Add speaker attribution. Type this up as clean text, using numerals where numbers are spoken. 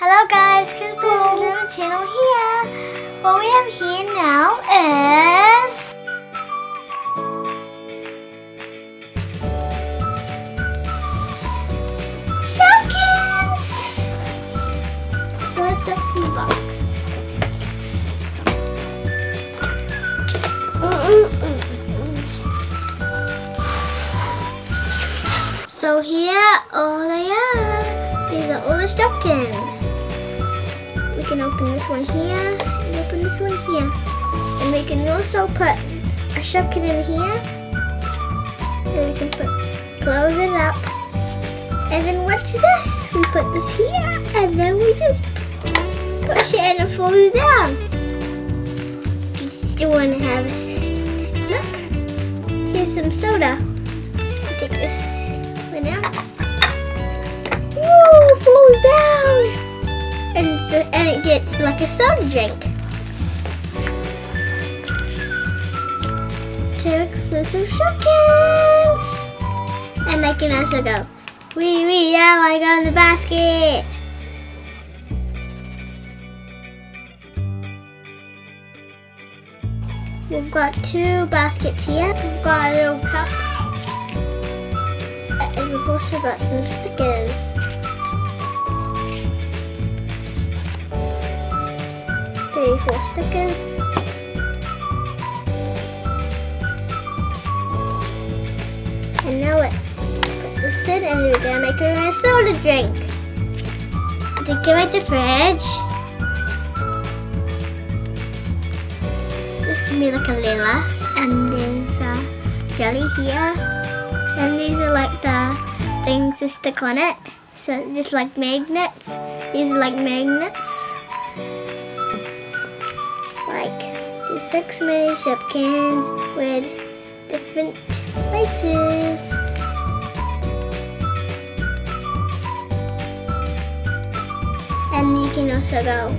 Speaker 1: Hello guys, Kidz Toyz NZ channel here. What we have here now is Shopkins. So let's open the box. So here all they are. These are all the Shopkins. We can open this one here and open this one here. And we can also put a Shopkin in here. And we can close it up. And then watch this. We put this here and then we just push it and it falls down. Do you want to have a look? Here's some soda. Take this one out. Woo! Falls down. And it gets like a soda drink. Two exclusive Shopkins. And I can also go, wee, yeah, I go in the basket. We've got two baskets here. We've got a little cup. And we've also got some stickers. 3 or 4 stickers. And now let's put this in and we're gonna make her a soda drink. Take it out the fridge. This can be like a lila, and there's jelly here, and these are like the things to stick on it. So just like magnets. These are like magnets. Like these 6 mini Shopkins with different faces. And you can also go